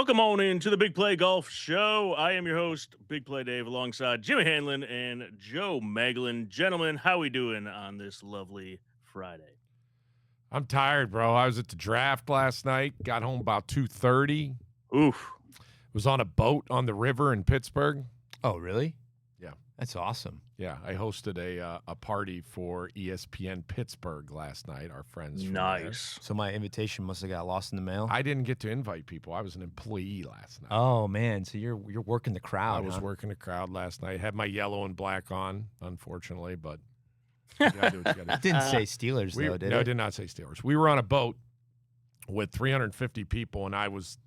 Welcome on into the Big Play Golf Show. I am your host, Big Play Dave, alongside Jimmy Hanlin and Joe Meglen. Gentlemen, how we doing on this lovely Friday? I'm tired, bro. I was at the draft last night. Got home about 2:30. Oof. Was on a boat on the river in Pittsburgh. Oh, really? Yeah. That's awesome. Yeah, I hosted a party for ESPN Pittsburgh last night. Our friends. From there. Nice. So my invitation must have got lost in the mail. I didn't get to invite people. I was an employee last night. Oh man, so you're working the crowd. I was huh? working the crowd last night. Had my yellow and black on, unfortunately, but you gotta do what you gotta It didn't say Steelers though, did no, it? it did not say Steelers. We were on a boat with 350 people, and I was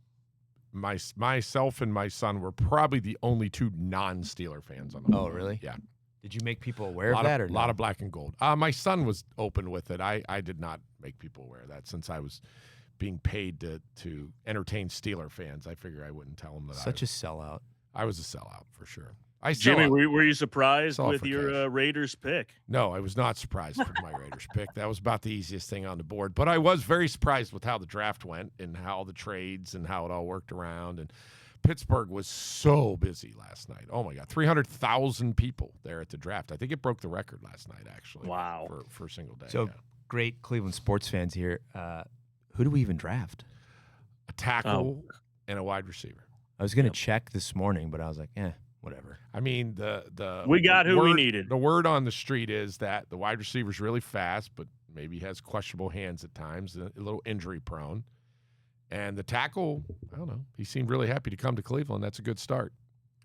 myself and my son were probably the only two non-Steeler fans on the boat. Oh, really? Yeah. Did you make people aware of that or a lot of black and gold? My son was open with it. I did not make people aware of that since I was being paid to entertain Steeler fans. I figured I wouldn't tell them that. Such a sellout. I was a sellout for sure. Jimmy, were you surprised Sell out with for your cash. Raiders pick? No, I was not surprised with my Raiders pick. That was about the easiest thing on the board. But I was very surprised with how the draft went and how the trades and how it all worked around. And Pittsburgh was so busy last night. Oh, my God. 300,000 people there at the draft. I think it broke the record last night, actually. Wow. For a single day. So yeah. great Cleveland sports fans here. Who do we even draft? A tackle and a wide receiver. I was gonna check this morning, but I was like, whatever. I mean, We got who we needed. The word on the street is that the wide receiver's really fast, but maybe has questionable hands at times, a little injury prone. And the tackle, I don't know, he seemed really happy to come to Cleveland. That's a good start.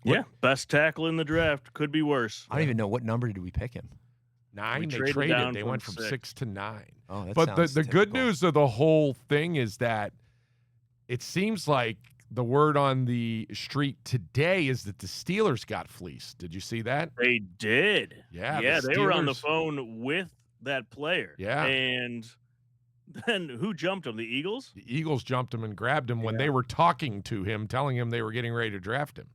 Yeah, best tackle in the draft. Could be worse. I don't even know what number did we pick him. 9, We they traded down traded. They from went from 6. 6 to 9. Oh, that But sounds the good typical. news of the whole thing is that it seems like the word on the street today is that the Steelers got fleeced. Did you see that? They did. Yeah, Yeah, the they were on the Steelers- phone with that player. Yeah. And then who jumped him? The Eagles? The Eagles jumped him and grabbed him when they were talking to him, telling him they were getting ready to draft him.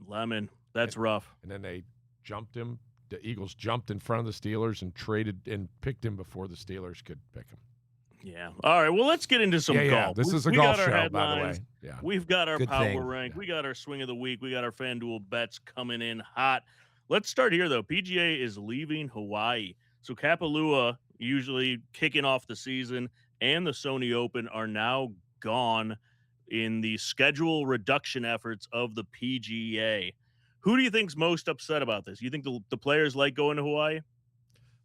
Lemon. That's rough. And then they jumped him. The Eagles jumped in front of the Steelers and traded and picked him before the Steelers could pick him. Yeah. All right. Well, let's get into some golf. Yeah. This is a We golf got our show, by the way. headlines. Yeah. We've got our Good power thing. rank. Yeah. We got our swing of the week. We got our FanDuel bets coming in hot. Let's start here, though. PGA is leaving Hawaii. So Kapalua, usually kicking off the season, and the Sony Open are now gone in the schedule reduction efforts of the PGA. Who do you think's most upset about this? You think the players like going to Hawaii?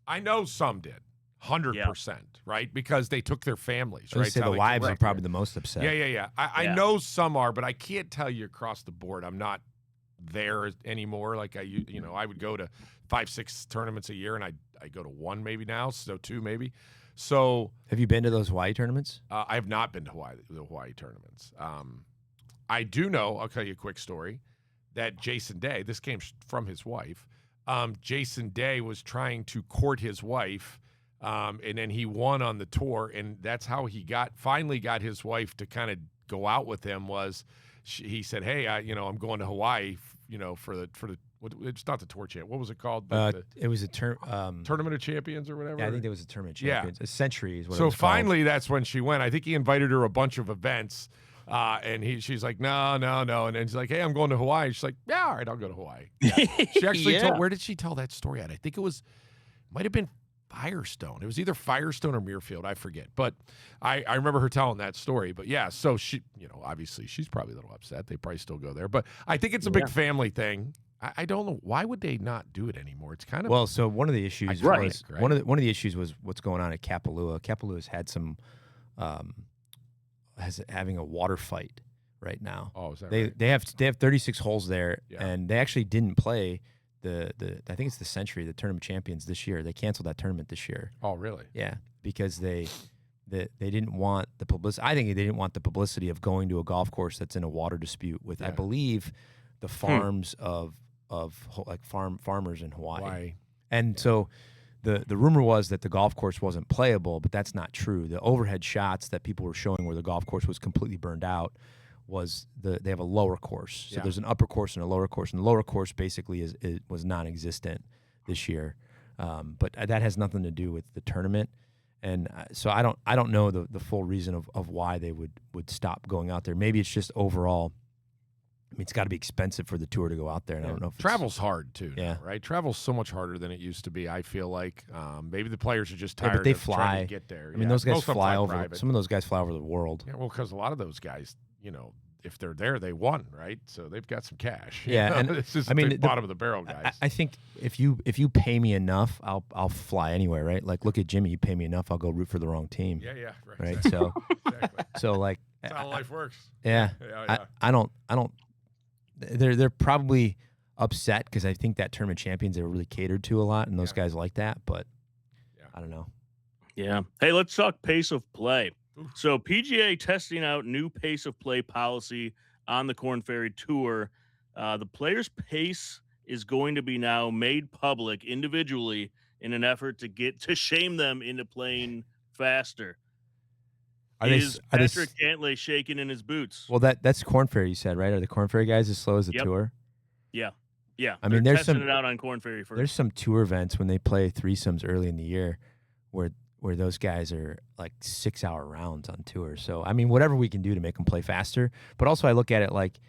I know some did. 100%, right? Because they took their families, I was right? gonna say How the they wives are connect. probably the most upset. Yeah. I Yeah. know some are, but I can't tell you across the board. I'm not there anymore. Like I would go to 5-6 tournaments a year, and I go to one maybe now, so 2 maybe. So Have you been to those Hawaii tournaments? I have not been to the Hawaii tournaments. I do know. I'll tell you a quick story that Jason Day. This came from his wife. Jason Day was trying to court his wife. And then he won on the tour, and that's how he finally got his wife to kind of go out with him. He said, "Hey, I'm going to Hawaii, for the it's not the tour champ. What was it called? The It was a Tournament of Champions or whatever." Yeah, I think there was a tournament of Yeah. champions. A century is what it So was called. finally, that's when she went. I think he invited her a bunch of events, and she's like, no, and then she's like, "Hey, I'm going to Hawaii." She's like, "Yeah, all right, I'll go to Hawaii." Yeah. She actually Yeah. where did she tell that story at? I think might have been Firestone. It was either Firestone or Muirfield. I forget. But I remember her telling that story. But yeah, so she, obviously she's probably a little upset. They probably still go there. But I think it's a big family thing. I don't know. Why would they not do it anymore? It's kind of Well, so one of the issues Right. was Right. one of the issues was what's going on at Kapalua. Kapalua's had some having a water fight right now. Oh, is that They right? they have 36 holes there, Yeah. and they actually didn't play the I think it's the Century, the Tournament of Champions this year. They canceled that tournament this year. Oh, really? Yeah, because they didn't want the publicity. I think they didn't want the publicity of going to a golf course that's in a water dispute with, I Yeah. believe, the farms of like farmers in Hawaii. Why? And so the rumor was that the golf course wasn't playable, but that's not true. The overhead shots that people were showing where the golf course was completely burned out was they have a lower course. So Yeah. there's an upper course and a lower course, and the lower course basically was non-existent this year. But that has nothing to do with the tournament. And so I don't know the full reason of why they would stop going out there. Maybe it's just overall. I mean, it's got to be expensive for the tour to go out there, and I don't know if travel's hard too. Yeah, now, right. Travel's so much harder than it used to be. I feel like maybe the players are just tired. But they of fly. trying to get there. I mean, those guys fly over. Private. Some of those guys fly over the world. Yeah, well, because a lot of those guys, if they're there, they won, right? So they've got some cash. Yeah, and this is the bottom of the barrel guys. I think if you pay me enough, I'll fly anywhere, right? Like, look at Jimmy. You pay me enough, I'll go root for the wrong team. Yeah, right. Exactly. So, exactly. So like that's how life works. Yeah. I don't. They're probably upset because I think that Tournament Champions they were really catered to a lot, and those guys like that. But I don't know. Yeah. Hey, let's talk pace of play. So PGA testing out new pace of play policy on the Korn Ferry Tour. The players' pace is going to be now made public individually in an effort to shame them into playing faster. Is Patrick Cantlay shaking in his boots? Well, that's Korn Ferry, you said, right? Are the Korn Ferry guys as slow as the tour? Yeah. I mean, there's testing it out on Korn Ferry first. There's some tour events when they play threesomes early in the year where those guys are like 6-hour rounds on tour. So, I mean, whatever we can do to make them play faster. But also I look at it like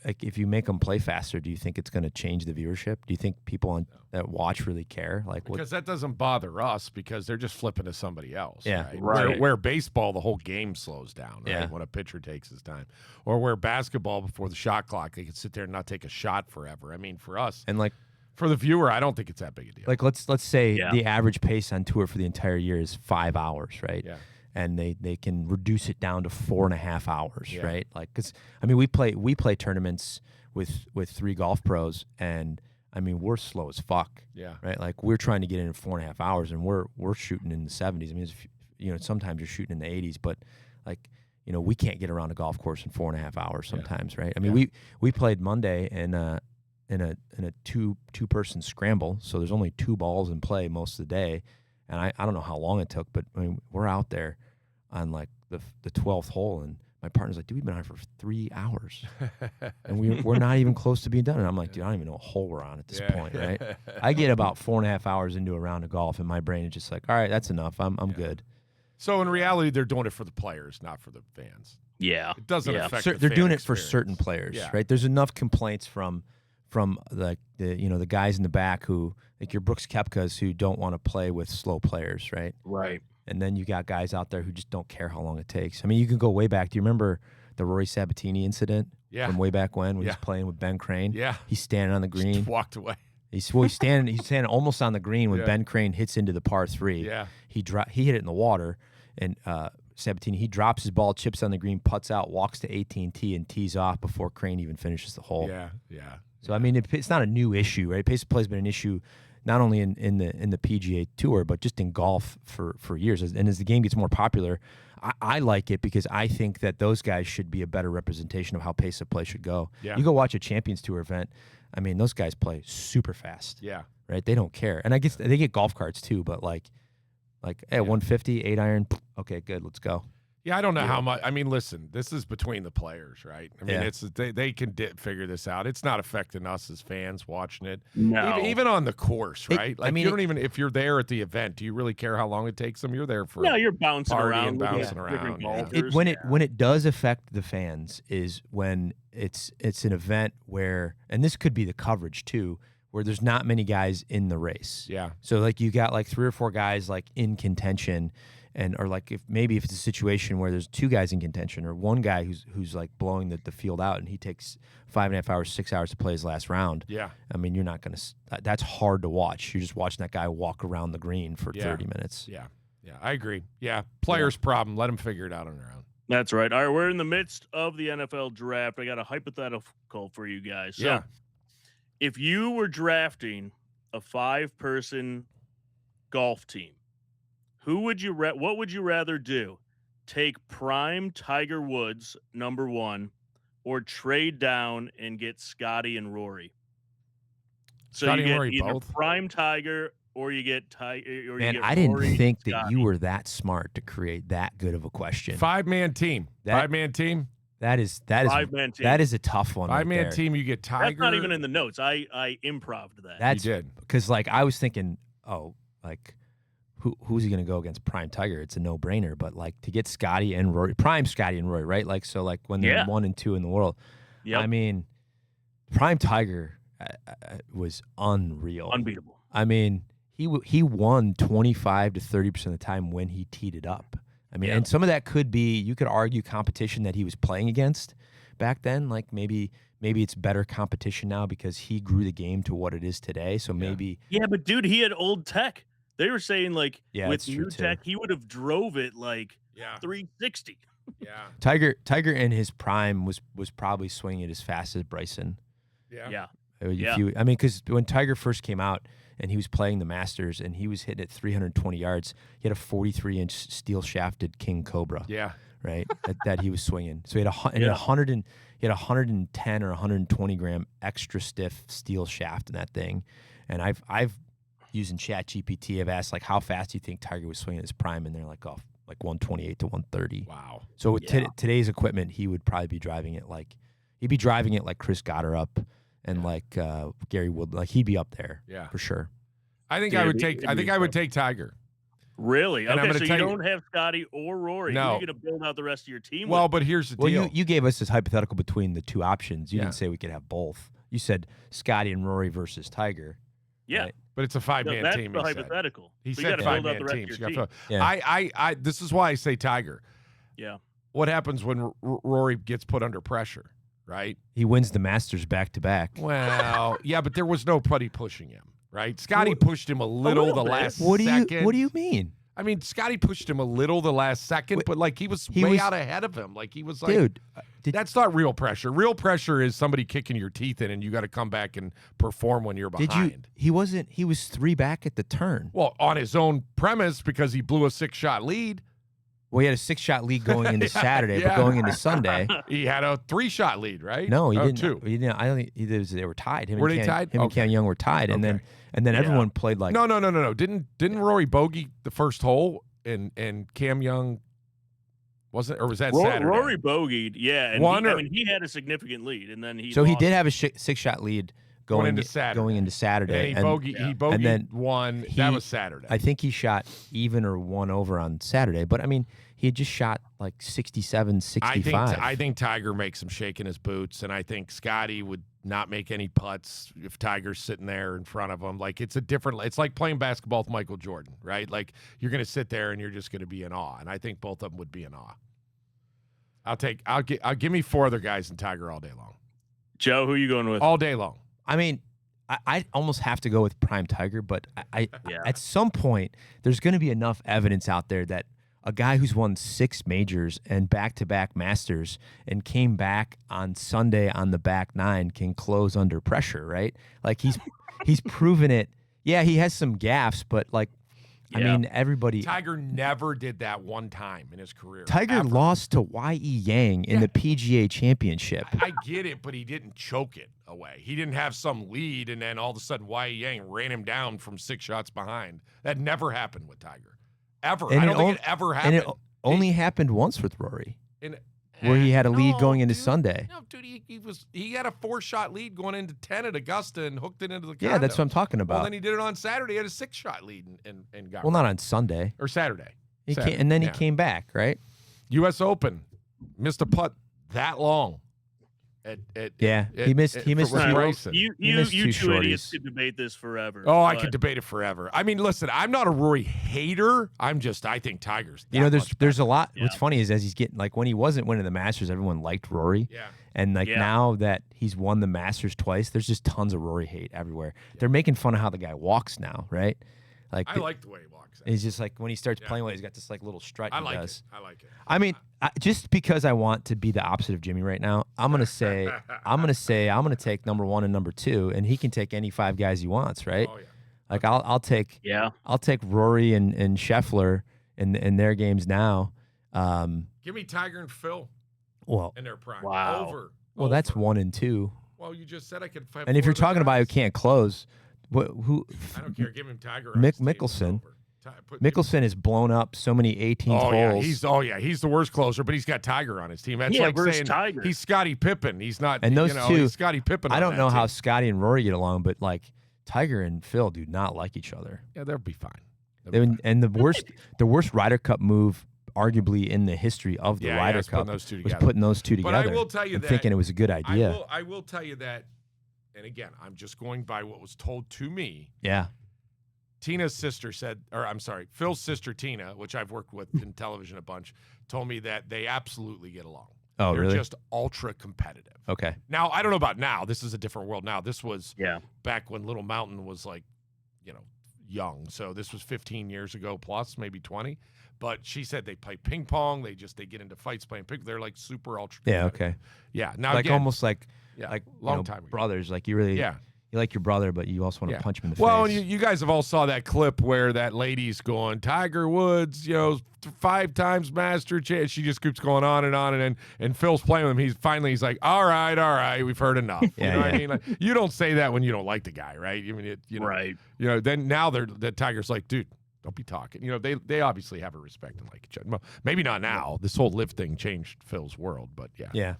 if you make them play faster, do you think it's going to change the viewership? Do you think people that watch really care? Because that doesn't bother us because they're just flipping to somebody else. Yeah, right. Where baseball, the whole game slows down, right? When a pitcher takes his time. Or where basketball, before the shot clock, they can sit there and not take a shot forever. I mean, for us. And for the viewer, I don't think it's that big a deal. Like let's say the average pace on tour for the entire year is 5 hours, right? Yeah. And they can reduce it down to 4.5 hours, right? Like, because I mean, we play tournaments with 3 golf pros, and I mean we're slow as fuck, right? Like we're trying to get in 4.5 hours, and we're shooting in the 70s. I mean, sometimes you're shooting in the 80s, but like we can't get around a golf course in 4.5 hours sometimes, right? I mean, we played Monday in a two-person scramble, so there's only 2 balls in play most of the day. And I don't know how long it took, but I mean, we're out there on like the 12th hole, and my partner's like, dude, we've been on for 3 hours. And we're not even close to being done. And I'm like, dude, I don't even know what hole we're on at this point, right? I get about 4.5 hours into a round of golf, and my brain is just like, all right, that's enough. I'm good. So in reality, they're doing it for the players, not for the fans. Yeah. It doesn't affect they're doing it for certain players, right? There's enough complaints from like the guys in the back who, like your Brooks Koepkas, who don't want to play with slow players, right? Right. And then you got guys out there who just don't care how long it takes. I mean, you can go way back. Do you remember the Rory Sabatini incident from way back when he was playing with Ben Crane? Yeah. He's standing on the green. Just walked away. He's standing almost on the green when Ben Crane hits into the par 3. Yeah. He hit it in the water, and Sabatini, he drops his ball, chips on the green, putts out, walks to 18T, and tees off before Crane even finishes the hole. Yeah. So I mean, it's not a new issue, right? Pace of play has been an issue not only in the PGA Tour, but just in golf for years. And as the game gets more popular, I like it because I think that those guys should be a better representation of how pace of play should go. Yeah. You go watch a Champions Tour event, I mean, those guys play super fast. Yeah. Right? They don't care. And I guess they get golf carts too, but like hey, 150, 8-iron, okay, good, let's go. Yeah, I don't know how much. I mean, listen, this is between the players, right? I mean, it's they can figure this out. It's not affecting us as fans watching it. No. Even on the course, right? I mean, you don't even, if you're there at the event, do you really care how long it takes them? You're there for you're bouncing around. around. When it does affect the fans is when it's an event where, and this could be the coverage too, where there's not many guys in the race. Yeah. So like you got like 3 or 4 guys like in contention, or like if it's a situation where there's 2 guys in contention, or 1 guy who's like blowing the field out, and he takes 5.5 hours, 6 hours to play his last round. Yeah. I mean, you're not gonna. That's hard to watch. You're just watching that guy walk around the green for 30 minutes. Yeah. I agree. Yeah. Players' problem. Let them figure it out on their own. That's right. All right, we're in the midst of the NFL draft. I got a hypothetical for you guys. So, if you were drafting a 5-person golf team, what would you rather do? Take prime Tiger Woods, number 1, or trade down and get Scotty and Rory? So Scotty you get and Rory either both? prime Tiger or you get Tiger. Man, I didn't think that you were that smart to create that good of a question. 5-man team. 5-man team. That is 5-man team. That is a tough one. 5-man team. You get Tiger. That's not even in the notes. I improv'd that. That's you did because like I was thinking, like who's he going to go against? Prime Tiger. It's a no-brainer. But like to get Scotty and Rory, prime Scotty and Rory, right? Like so, like when they're 1 and 2 in the world. Yep. I mean, prime Tiger was unreal, unbeatable. I mean, he won 25 to 30% of the time when he teed it up. I mean, and some of that could be, you could argue, competition that he was playing against back then. Like maybe it's better competition now because he grew the game to what it is today. So maybe. Yeah, but dude, he had old tech. They were saying like with new tech, he would have drove it like 360. Yeah. Tiger in his prime was probably swinging it as fast as Bryson. Yeah. I mean, because when Tiger first came out and he was playing the Masters and he was hitting at 320 yards, he had a 43-inch steel shafted King Cobra. Yeah. Right. that he was swinging. So he had he had 110 or 120 gram extra stiff steel shaft in that thing. And I've using ChatGPT, I've asked like, how fast do you think Tiger was swinging his prime? And they're like, oh, like 128 to 130. Wow. So with today's equipment, he would probably be driving it like Chris Gotterup and like Gary Wood. Like he'd be up there. Yeah, for sure. I think I would take Tiger. Really? And okay, so you don't have Scotty or Rory. No. You're going to build out the rest of your team. Well, but here's the deal. Well, you gave us this hypothetical between the two options. You didn't say we could have both. You said Scotty and Rory versus Tiger. Yeah. Right? But it's a 5-man team. That's the hypothetical. He so said 5-man team. This is why I say Tiger. Yeah. What happens when Rory gets put under pressure, right? He wins the Masters back-to-back. Well, yeah, but there was nobody pushing him, right? Scotty pushed him a little the last second. What do you mean? I mean, Scotty pushed him a little the last second, but like he was way out ahead of him. Like he was like, dude, that's not real pressure. Real pressure is somebody kicking your teeth in, and you got to come back and perform when you're behind. He wasn't. He was 3 back at the turn. Well, on his own premise because he blew a 6-shot lead. Well, he had a 6-shot lead going into Saturday, but going into Sunday, he had a 3-shot lead, right? No, he didn't. 2. He didn't. I don't think they were tied. Were they tied? Him and Cam Young were tied, and then everyone played like. No. Didn't Rory bogey the first hole? And Cam Young wasn't, or was that Saturday? Rory bogeyed, and I mean, he had a significant lead, and then he. So he did have a 6-shot lead going into Saturday. And he bogeyed and then one. That was Saturday. I think he shot even or 1 over on Saturday, but I mean, he had just shot like 67, 65. I think Tiger makes him shaking his boots, and I think Scotty would not make any putts if Tiger's sitting there in front of him. Like it's like playing basketball with Michael Jordan, right? Like you're going to sit there and you're just going to be in awe. And I think both of them would be in awe. I'll give me 4 other guys and Tiger all day long. Joe, who are you going with? All day long. I mean, I almost have to go with prime Tiger, but at some point there's going to be enough evidence out there that a guy who's won 6 majors and back-to-back Masters and came back on Sunday on the back 9 can close under pressure, right? Like he's proven it. Yeah, he has some gaffes, but like, I mean, everybody. Tiger never did that one time in his career. Tiger lost to Y.E. Yang in the PGA Championship. I get it, but he didn't choke it away. He didn't have some lead, and then all of a sudden Y.E. Yang ran him down from 6 shots behind. That never happened with Tiger. Ever. I don't think it ever happened. And it only happened once with Rory, where he had a lead going into Sunday. No, dude, he had a 4-shot lead going into 10 at Augusta and hooked it into the condo. Yeah, that's what I'm talking about. Well, then he did it on Saturday. He had a 6-shot lead and got. Well, not on Sunday or Saturday. He came back, right? U.S. Open, missed a putt that long. He missed 2 Bryson. You two shorties. idiots could debate this forever. Oh, I could debate it forever. I mean, listen, I'm not a Rory hater. I think Tiger's. There's a lot. Yeah. What's funny is as he's getting when he wasn't winning the Masters, everyone liked Rory. Yeah. And now that he's won the Masters twice, there's just tons of Rory hate everywhere. Yeah. They're making fun of how the guy walks now, right? Like I like the way he walks. He's just like when he starts playing with, he's got this like little strut. I like it. I mean, just because I want to be the opposite of Jimmy right now, I'm gonna take number 1 and number 2, and he can take any 5 guys he wants, right? Oh yeah. Like I'll take Rory and Scheffler in their games now. Give me Tiger and Phil. Well, in their prime. Wow. Over. That's 1 and 2. Well, you just said I could. And if you're talking about who can't close, who? I don't care. Give him Tiger. Mickelson. Mickelson has blown up so many 18th holes. He's the worst closer, but he's got Tiger on his team. That's like saying Tiger. He's Scottie Pippen. He's not. And those two, he's Scottie Pippen. I don't know team. how Scotty and Rory get along, but like Tiger and Phil do not like each other. Yeah, they'll be fine. And the worst Ryder Cup move, arguably in the history of the Ryder Cup, was putting those two together. But I will tell you that, thinking it was a good idea. I will tell you that, and again, I'm just going by what was told to me. Yeah. Tina's sister said, or I'm sorry, Phil's sister Tina, which I've worked with in television a bunch, told me that they absolutely get along. Oh, They're really? just ultra competitive. Okay. Now, I don't know about now. This is a different world now. This was back when Little Mountain was like, young. So this was 15 years ago plus, maybe 20. But she said they play ping pong. They get into fights playing ping. They're like super ultra competitive. Yeah, okay. Yeah. Now like again, almost like long time ago. Brothers. Like you really you like your brother, but you also want to punch him in the face. Well, you guys have all saw that clip where that lady's going, Tiger Woods, 5 times master champ. She just keeps going on, and Phil's playing with him. He's like, all right, we've heard enough. What I mean? Like, you don't say that when you don't like the guy, right? I mean, right. Then now the Tiger's like, dude, don't be talking. They obviously have a respect and like each other. Well, maybe not now. This whole live thing changed Phil's world, but yeah. Yeah.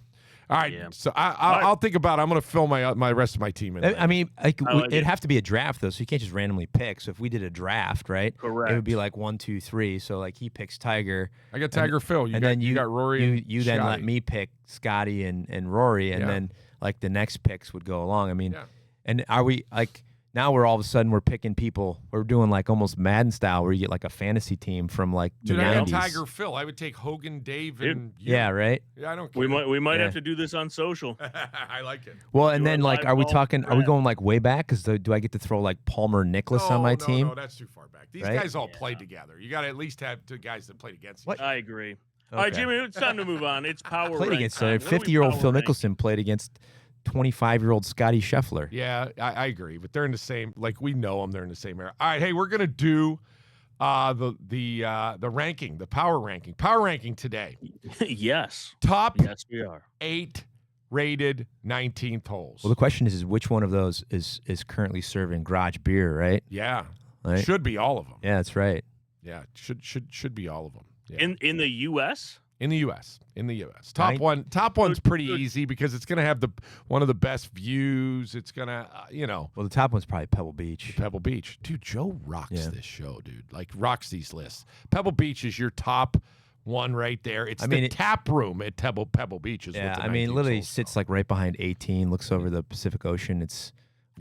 All right, so I'll think about it. I'm going to fill my rest of my team in. I mean, it'd have to be a draft, though, so you can't just randomly pick. So if we did a draft, right? Correct. It would be like 1, 2, 3. So like he picks Tiger. I got Tiger, Phil. You got Rory. You then let me pick Scotty and Rory, and then like the next picks would go along. I mean, and are we like? Now we're all of a sudden we're picking people. We're doing like almost Madden style, where you get like a fantasy team from like the 90s. I got Tiger, Phil. I would take Hogan, Dave, and you. Yeah, right. Yeah, I don't care. We might have to do this on social. I like it. Well, and then like, are we going like way back? Because do I get to throw like Palmer Nicholas on my team? No, that's too far back. These guys all played together. You got to at least have 2 guys that played against each other. I agree. All right, Jimmy, it's time to move on. It's power. Played against 50-year-old Phil Mickelson played against 25-year-old Scotty Scheffler. Yeah, I agree, but they're in the same. Like we know them, they're in the same era. All right, hey, we're gonna do the ranking, the power ranking today. Yes. Yes, we are. 8 rated 19th holes. Well, the question is which one of those is currently serving garage beer, right? Yeah, right? Should be all of them. Yeah, that's right. Yeah, should be all of them. Yeah. In the U.S. In the U.S. Top one's pretty easy because it's going to have one of the best views. It's going to, Well, the top one's probably Pebble Beach. Pebble Beach. Dude, Joe rocks this show, dude. Like, rocks these lists. Pebble Beach is your top one right there. It's the tap room at Pebble Beach. Literally sits like right behind 18, looks over the Pacific Ocean. It's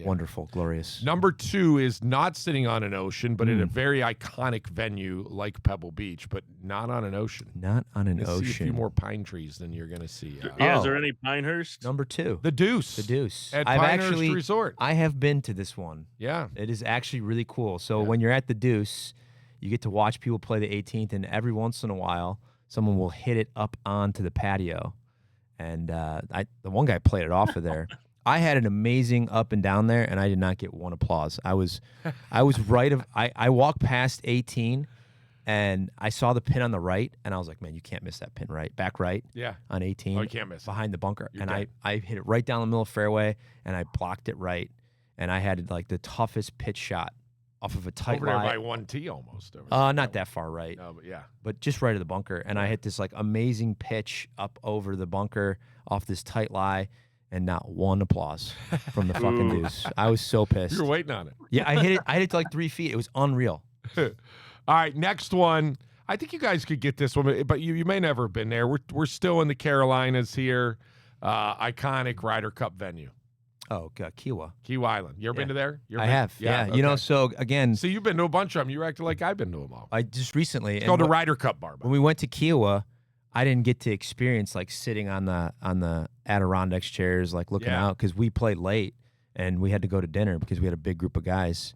wonderful, glorious. Number 2 is not sitting on an ocean, but in a very iconic venue like Pebble Beach, but not on an ocean. Not on an ocean. See a few more pine trees than you're going to see. Is there any Pinehurst? Number 2. The Deuce. The Deuce. At Pinehurst Resort. I have been to this one. Yeah. It is actually really cool. So when you're at the Deuce, you get to watch people play the 18th, and every once in a while, someone will hit it up onto the patio. And the one guy played it off of there. I had an amazing up and down there, and I did not get one applause. I was right of. I walked past 18, and I saw the pin on the right, and I was like, man, you can't miss that pin back right. Yeah. On 18. Oh, you can't miss behind the bunker, and I hit it right down the middle of the fairway, and I blocked it right, and I had like the toughest pitch shot off of a tight lie. Over there by 1 tee almost. Not that far right. No, but yeah. But just right of the bunker, and I hit this like amazing pitch up over the bunker off this tight lie. And not one applause from the fucking Deuce. I was so pissed. You were waiting on it. Yeah, I hit it to like 3 feet. It was unreal. All right, next one. I think you guys could get this one, but you may never have been there. We're still in the Carolinas here. Iconic Ryder Cup venue. Oh, Kiawah. Kiawah Island. You ever been to there? I have. Yeah. Okay. So again. So you've been to a bunch of them. You acted like I've been to them all. I just recently. It's called the Ryder Cup bar. When we went to Kiawah, I didn't get to experience like sitting on the Adirondacks chairs, like looking out, because we played late and we had to go to dinner because we had a big group of guys.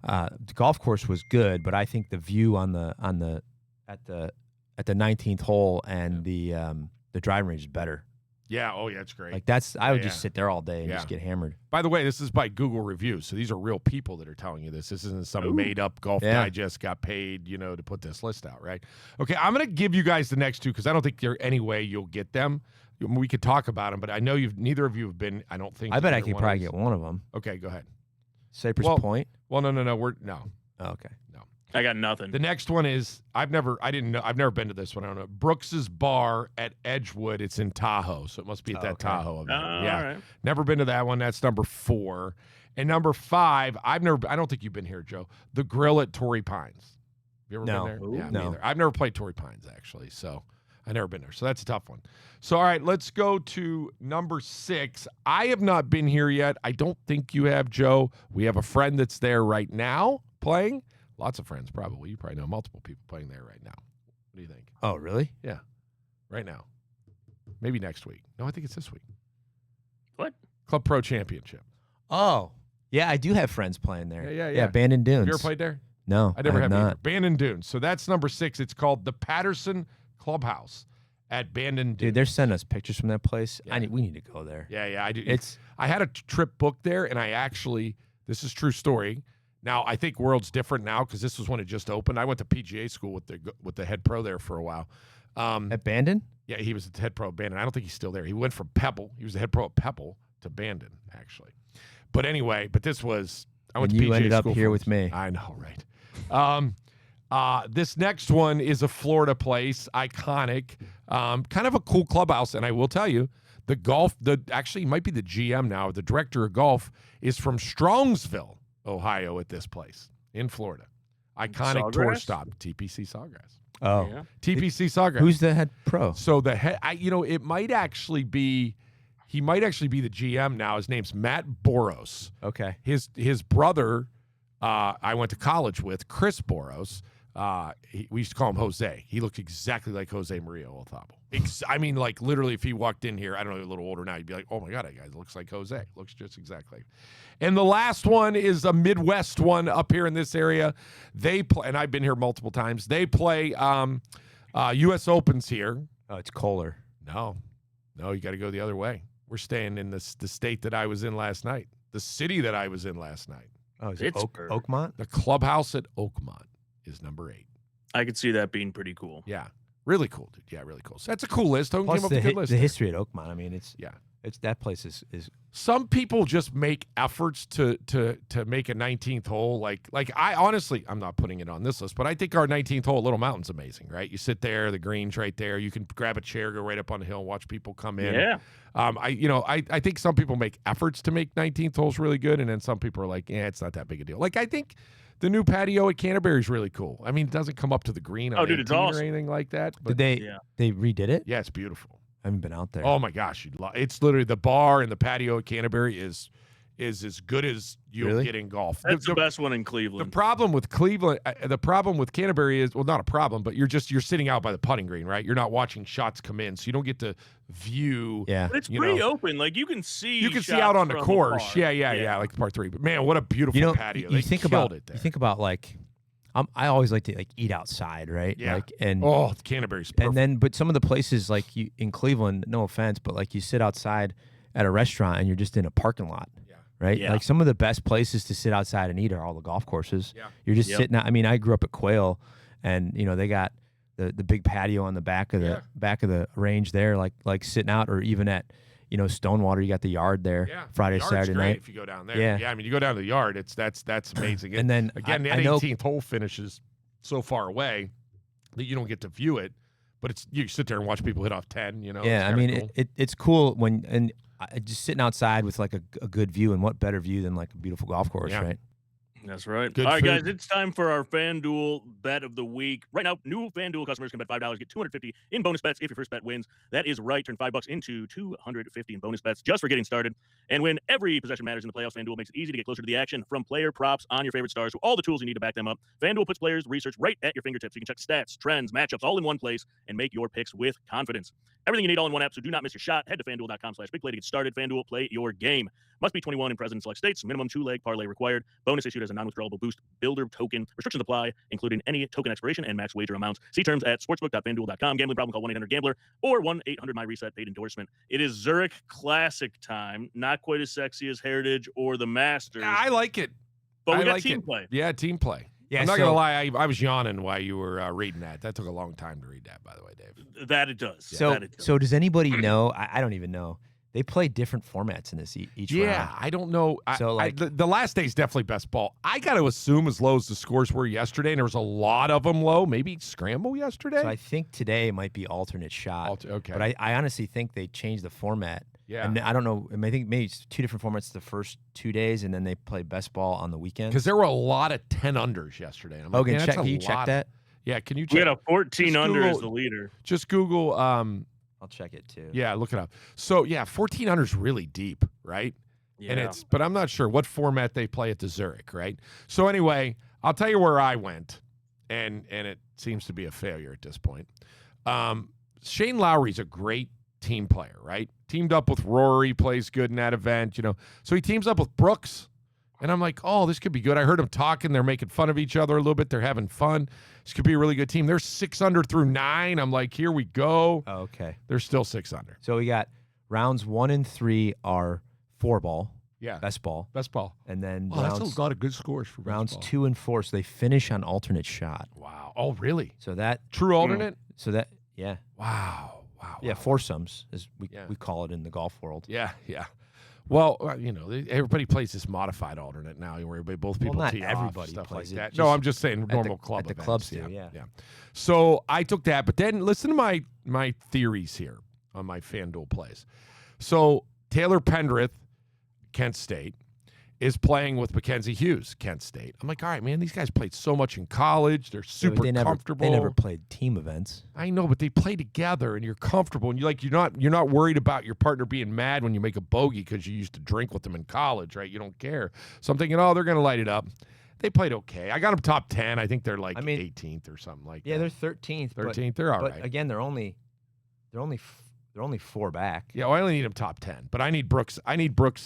The golf course was good, but I think the view at the 19th hole and the driving range is better. Yeah. Oh, yeah. It's great. Like I would just sit there all day and just get hammered. By the way, this is by Google reviews, so these are real people that are telling you this. This isn't some made up Golf Digest got paid, to put this list out, right? Okay, I'm gonna give you guys the next 2 because I don't think there any way you'll get them. We could talk about them, but I know neither of you have been. I don't think. I bet I could probably get one of them. Okay, go ahead. Cypress Point. Well, no. Oh, okay. No. I got nothing. The next one is I've never been to this one. I don't know. Brooks's Bar at Edgewood. It's in Tahoe, so it must be at that Tahoe event. Yeah. All right. Never been to that one. That's number 4. And number 5, I don't think you've been here, Joe. The Grill at Torrey Pines. You ever No. been there? Ooh. Yeah, me No. either. I've never played Torrey Pines, actually, so I've never been there. So that's a tough one. So, all right, let's go to number 6. I have not been here yet. I don't think you have, Joe. We have a friend that's there right now playing. Lots of friends, probably. You probably know multiple people playing there right now. What do you think? Oh, really? Yeah, right now. Maybe next week. No, I think it's this week. What? Club Pro Championship. Oh, yeah, I do have friends playing there. Yeah. Yeah, Bandon Dunes. Have you ever played there? No, I never have not. either. Bandon Dunes. So that's number 6. It's called the Patterson Clubhouse at Bandon Dunes. Dude, they're sending us pictures from that place. Yeah. We need to go there. Yeah, I do. It's I had a trip booked there, and I actually, this is true story. Now I think World's different now because this was when it just opened. I went to PGA school with the head pro there for a while. at Bandon. Yeah, he was the head pro at Bandon. I don't think he's still there. He went from Pebble. He was the head pro at Pebble to Bandon, actually. But anyway, this was I went And to you PGA ended up school here for- with me. I know, right? This next one is a Florida place, iconic, kind of a cool clubhouse. And I will tell you, actually might be the GM now, the director of golf is from Strongsville, Ohio, at this place in Florida. Iconic tour Sawgrass? stop, TPC Sawgrass. Oh, Yeah. TPC Sawgrass. who's the head pro? So the head, it might actually be, he might actually be the GM now. His name's Matt Boros. Okay. His brother, I went to college with, Chris Boros. We used to call him Jose. He looked exactly like Jose Maria Olazabal. I mean, like literally, if he walked in here, I don't know, a little older now, you'd be like, "Oh my God, that guy looks like Jose. Looks just exactly." And the last one is a Midwest one up here in this area. They play, and I've been here multiple times. They play U.S. Opens here. Oh, it's Kohler. No, you got to go the other way. We're staying in the state that I was in last night, the city that I was in last night. Oh, is it Pittsburgh. Oakmont? The clubhouse at Oakmont is number 8. I could see that being pretty cool. Yeah, really cool, dude. Yeah, really cool. So that's a cool list. Hogan Plus came up the, with a good list. the there. history at Oakmont. I mean, it's Yeah. that place is Some people just make efforts to make a 19th hole. Like I honestly, I'm not putting it on this list, but I think our 19th hole at Little Mountain's amazing, right? You sit there, the green's right there. You can grab a chair, go right up on the hill, and watch people come in. Yeah. I think some people make efforts to make 19th holes really good, and then some people are like, it's not that big a deal. Like I think the new patio at Canterbury is really cool. I mean, it doesn't come up to the green on Oh, dude, it's 18 or awesome. anything like that. But did they redid it? yeah, it's beautiful. I haven't been out there. Oh my gosh, it's literally the bar and the patio at Canterbury is as good as you'll Really? get in golf. That's the best one in The Cleveland. problem with Cleveland, the problem with Canterbury is, well, not a problem, but you're sitting out by the putting green, right? You're not watching shots come in, so you don't get to view. Yeah. But it's you pretty know. open. Like you can see. You can see shots out on the from course. afar. Yeah, like part 3. But man, what a beautiful You know, patio. you They think killed about it there. you think about like, I always like to like eat outside, right? Yeah. Like and Oh, Canterbury's perfect. and then but some of the places like in Cleveland, no offense, but like you sit outside at a restaurant and you're just in a parking lot. Yeah. Right? Yeah. Like some of the best places to sit outside and eat are all the golf courses. Yeah. You're just Yep. sitting out. I mean, I grew up at Quail and they got the big patio on the back of the range there, like sitting out, or even at Stonewater, you got the yard there Yeah, Friday, the yard's Saturday great night. if you go down there. Yeah. I mean, you go down to the yard, that's amazing. And then again, I that know 18th hole finishes so far away that you don't get to view it, but you sit there and watch people hit off 10. yeah, it's I kinda mean cool. it's cool just sitting outside with like a good view, and what better view than like a beautiful golf course, Yeah. right? That's right. Good All right, food. guys, it's time for our FanDuel bet of the week. Right now, new FanDuel customers can bet $5, get $250 in bonus bets if your first bet wins. That is right. Turn $5 into $250 in bonus bets just for getting started. And when every possession matters in the playoffs, FanDuel makes it easy to get closer to the action. From player props on your favorite stars to all the tools you need to back them up, FanDuel puts players' research right at your fingertips. You can check stats, trends, matchups all in one place and make your picks with confidence. Everything you need all in one app, so do not miss your shot. Head to FanDuel.com/BigPlay to get started. FanDuel, play your game. Must be 21 and present in select states. Minimum 2-leg parlay required. Bonus issued as a non-withdrawable boost builder token. Restrictions apply, including any token expiration and max wager amounts. See terms at sportsbook.fanduel.com. Gambling problem, call 1-800-GAMBLER or 1-800-MY-RESET. Paid endorsement. It is Zurich Classic time. Not quite as sexy as Heritage or the Masters. I like it. but we I got like team it. play. Yeah, team play. Yeah, I'm not so- gonna lie, I was yawning while you were reading that. That took a long time to read that, by the way, Dave. That it does. So that it does. so does anybody know? I don't even know. They play different formats in this each Yeah, round. I don't know. So, like- the last day's definitely best ball. I got to assume as low as the scores were yesterday, and there was a lot of them low. Maybe scramble yesterday. So I think today might be alternate shot. Okay, But I honestly think they changed the format. yeah, And I don't know. I think maybe it's 2 different formats the first 2 days, and then they play best ball on the weekend. because there were a lot of 10 unders yesterday. And I'm like, Hogan, man, that's can you check lot. that? Yeah, can you check? We had a 14 under Google, as the leader. Just Google. I'll check it too. Yeah, look it up. So yeah, 14 under is really deep, right? Yeah. And but I'm not sure what format they play at the Zurich, right? So anyway, I'll tell you where I went, and it seems to be a failure at this point. Shane Lowry's a great team player, right? Teamed up with Rory, plays good in that event, So he teams up with Brooks, and I'm like, oh, this could be good. I heard them talking. They're making fun of each other a little bit. They're having fun. This could be a really good team. They're 6 under through 9. I'm like, here we go. Oh, okay. They're still 6 under. So we got rounds 1 and 3 are 4-ball. Yeah. Best ball. And then that's a lot of good scores for rounds best ball. 2 and 4. So they finish on alternate shot. Wow. Oh, really? So that true alternate? So that yeah. Wow. Yeah, foursomes as we call it in the golf world. Yeah. Well, everybody plays this modified alternate now, where both people not tee everybody off, stuff plays like it. that. No, I'm just saying normal club at the events. clubs do. Yeah. So I took that, but then listen to my theories here on my FanDuel plays. So Taylor Pendrith, Kent State, is playing with Mackenzie Hughes, Kent State. I'm like, all right, man, these guys played so much in college. They're super comfortable. They never played team events. I know, but they play together, and you're comfortable, and you're not worried about your partner being mad when you make a bogey because you used to drink with them in college, right? You don't care. So I'm thinking, oh, they're going to light it up. They played okay. I got them top 10. I think they're 18th or something like that. Yeah, they're 13th. 13th, they're all right. But again, they're only 4 back. Yeah, well, I only need them top 10, but I need Brooks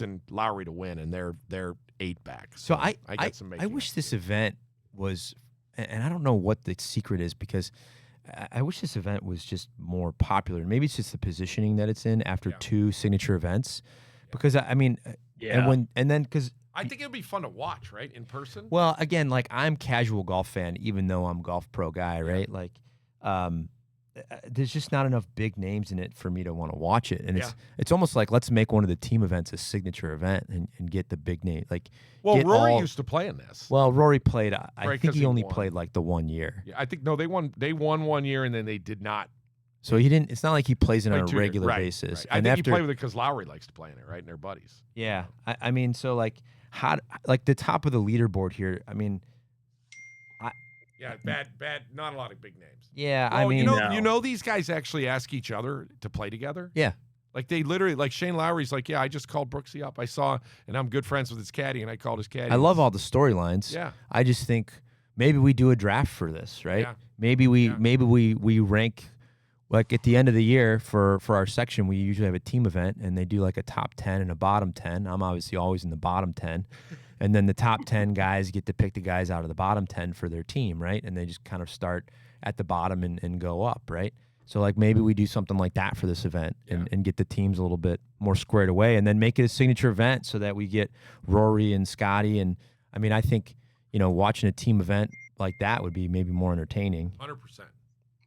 and Lowry to win, and they're 8 back. So I got some. I wish this event was, and I don't know what the secret is, because I wish this event was just more popular. Maybe it's just the positioning that it's in after 2 signature events, because I mean, and then because I think it'd be fun to watch, right, in person. Well, again, like I'm casual golf fan, even though I'm golf pro guy, right? Like, there's just not enough big names in it for me to want to watch it, and it's almost like let's make one of the team events a signature event and get the big name. Like, Rory used to play in this. Well, Rory played. I think he only played like the 1 year. Yeah, I think they won 1 year, and then they did not. So he didn't. It's not like he plays it on a regular basis. Right. I think he played with it because Lowry likes to play in it, right? And they're buddies. Yeah, I mean, so like the top of the leaderboard here. I mean. Yeah, bad. Not a lot of big names. Yeah, well, I mean, these guys actually ask each other to play together. Yeah, like they literally, like Shane Lowry's like, yeah, I just called Brooksy up. I saw, and I'm good friends with his caddy, and I called his caddy. I love all the storylines. Yeah, I just think maybe we do a draft for this, right? Yeah. Maybe we rank, like at the end of the year for our section. We usually have a team event, and they do like a top 10 and a bottom 10. I'm obviously always in the bottom 10. And then the top 10 guys get to pick the guys out of the bottom 10 for their team, right? And they just kind of start at the bottom and go up, right? So, like, maybe we do something like that for this event and get the teams a little bit more squared away, and then make it a signature event so that we get Rory and Scotty. And, I mean, I think, watching a team event like that would be maybe more entertaining. 100%.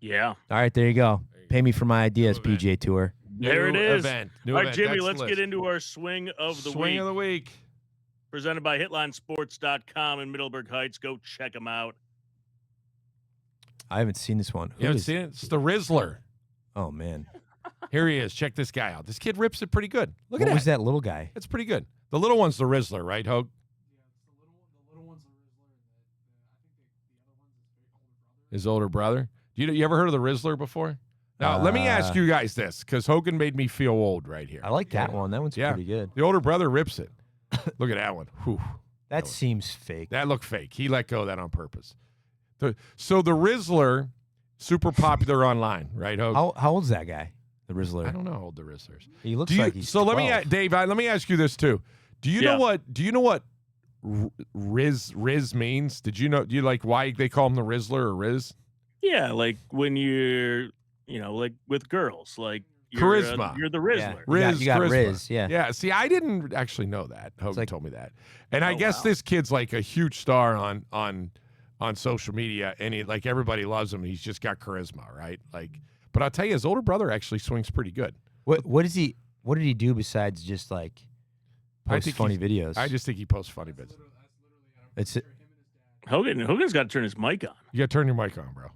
Yeah. All right, there you go. Pay me for my ideas, PGA Tour. There it is. All right, Jimmy, That's let's get into our swing of the week. Swing of the week. Presented by HitlineSports.com in Middleburg Heights. Go check them out. I haven't seen this one. You haven't seen it? It's the Rizzler. Oh, man. Here he is. Check this guy out. This kid rips it pretty good. Look at that. What was that little guy? It's pretty good. The little one's the Rizzler, right, Hogue? Yeah, it's the little one's the Rizzler. I think the other one's his older brother. You ever heard of the Rizzler before? Now, let me ask you guys this, because Hogan made me feel old right here. I like that one. That one's pretty good. The older brother rips it. Look at that one. Whew. That seems fake. That looked fake. He let go of that on purpose. So the Rizzler, super popular online, right, Hogue? How old's that guy, the Rizzler? I don't know how old the Rizzler is. He looks like he's 12. Dave, let me ask you this too. Do you know what Riz means? Do you like why they call him the Rizzler or Riz? Yeah, like when you're, like with girls, like charisma. You're the Rizzler. Yeah. You got Riz, yeah. Yeah, see, I didn't actually know that. Hogan told me that. And I guess this kid's like a huge star on social media, and everybody loves him. He's just got charisma, right? But I'll tell you, his older brother actually swings pretty good. What did he do besides just like post funny videos? I just think he posts funny bits. It's Hogan's got to turn his mic on. You got to turn your mic on, bro.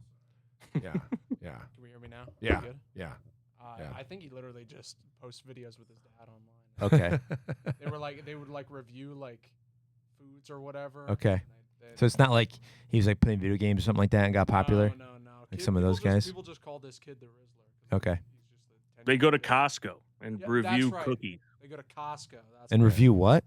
Yeah. Can we hear me now? Yeah. Good? Yeah. I think he literally just posts videos with his dad online. Okay. They would review foods or whatever. Okay. So it's not like he was like playing video games or something like that and got popular. No. Like some of those guys? People just call this kid the Rizzler. Okay. They go to Costco and review that's right. cookies. They go to Costco. And review what?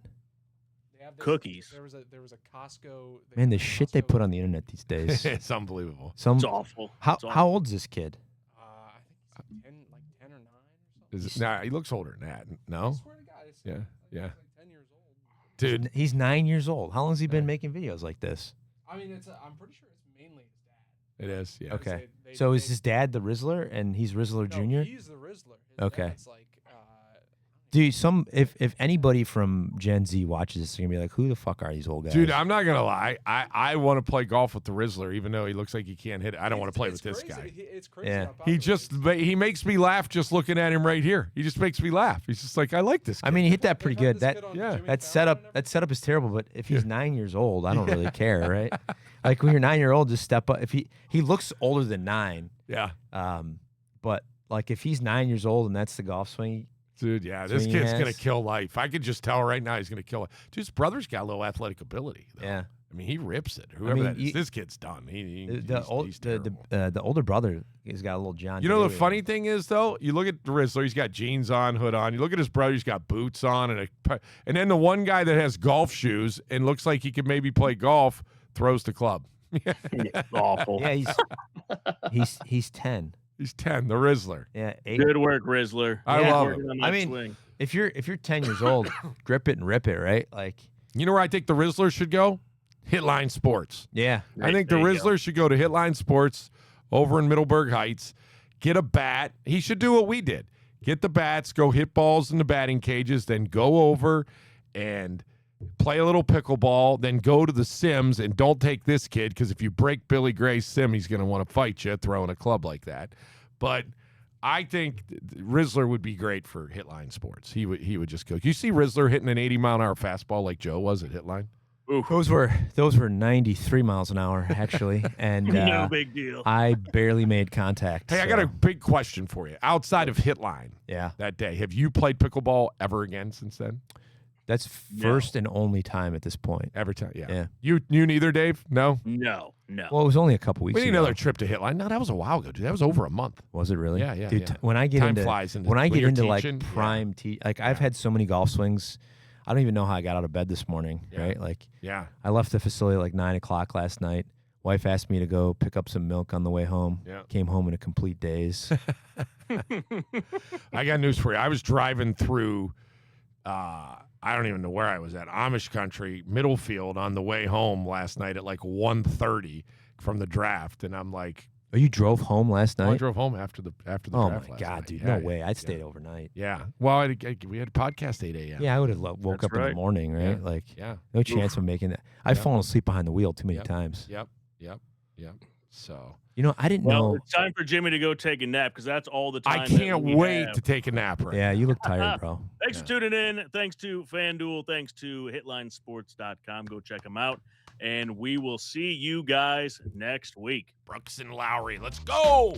They have cookies. There was a Costco. Man, the shit they put on the internet these days. It's unbelievable. It's awful. How old is this kid? I think he's 10 or 9 or something. Nah, he looks older than that. No? I swear to God, Yeah. he's like 10 years old. Dude. He's 9 years old. How long has he been making videos like this? I mean, I'm pretty sure it's mainly his dad. It is, yeah. Okay. So is his dad the Rizzler and he's Rizzler No, Jr.? he's the Rizzler. His Okay. dad's like, Dude, if anybody from Gen Z watches this, they're gonna be like, "Who the fuck are these old guys?" Dude, I'm not gonna lie. I want to play golf with the Rizzler, even though he looks like he can't hit it. I don't want to play with this guy. It's crazy. Yeah. how popular He makes me laugh just looking at him right here. He just makes me laugh. He's just like, I like this guy. I mean, he hit that pretty They've had good. this That kid on yeah. Jimmy that Fallon and setup is terrible. But if he's 9 years old, I don't really care, right? Like when you're 9-year-old, just step up. If he looks older than 9, yeah. but like if he's 9 years old and that's the golf swing. Dude, yeah, this Swing kid's has. going to kill life. I could just tell right now he's going to kill it. Dude, his brother's got a little athletic ability, though. Yeah. I mean, he rips it. Whoever that is, this kid's done. He's terrible. The older brother has got a little John. You know, the Daly. funny thing is, though, you look at the Rizzler, he's got jeans on, hood on. You look at his brother, he's got boots on. And then the one guy that has golf shoes and looks like he could maybe play golf throws the club. It's awful. Yeah, he's 10. He's 10, the Rizzler. Yeah, 8. Good work, Rizzler. I Yeah. love Working him. on I that mean, swing. if you're 10 years old, grip it and rip it, right? Like, You know where I think the Rizzler should go? Hitline Sports. yeah. I think the There you go. Rizzler should go to Hitline Sports over in Middleburg Heights, get a bat. He should do what we did. Get the bats, go hit balls in the batting cages, then go over and play a little pickleball, then go to the Sims, and don't take this kid because if you break Billy Gray's sim, he's going to want to fight you throwing a club like that. But I think Rizzler would be great for Hitline Sports. He would just go. You see Rizzler hitting an 80-mile-an-hour fastball like Joe was at Hitline? Those were 93 miles an hour actually, and No big deal. I barely made contact. Hey, I got a big question for you. Outside of Hitline that day, have you played pickleball ever again since then? That's first and only time at this point. Every time, yeah. Yeah. You neither, Dave? No? No. Well, it was only a couple weeks We need ago. another trip to Hitline. No, that was a while ago, dude. That was over a month. Was it really? Yeah, yeah, Dude, yeah. when I get Time into flies into- when I when get you're into teaching, like prime like I've had so many golf swings. I don't even know how I got out of bed this morning. Yeah. Right? Like, Yeah. I left the facility at like 9 o'clock last night. Wife asked me to go pick up some milk on the way home. Yeah. Came home in a complete daze. I got news for you. I was driving through, I don't even know where I was at, Amish country, Middlefield on the way home last night at like 1:30 from the draft. And I'm like, Oh, you drove home last night? I drove home after the Oh draft my last God, night. dude! Yeah, No yeah, way! I'd stayed overnight. Yeah. Well, we had a podcast 8 a.m. Yeah, I would have woke That's up in right. the morning, right? Yeah. Like, Yeah. no chance of making that. I've fallen asleep behind the wheel too many Yep. times. Yep. So You know, I didn't Well, know. it's time for Jimmy to go take a nap because that's all the time. I that can't we wait have. to take a nap right Yeah, now. you look tired, bro. Thanks for tuning in. Thanks to FanDuel. Thanks to HitlineSports.com. Go check them out. And we will see you guys next week. Brooks and Lowry, let's go.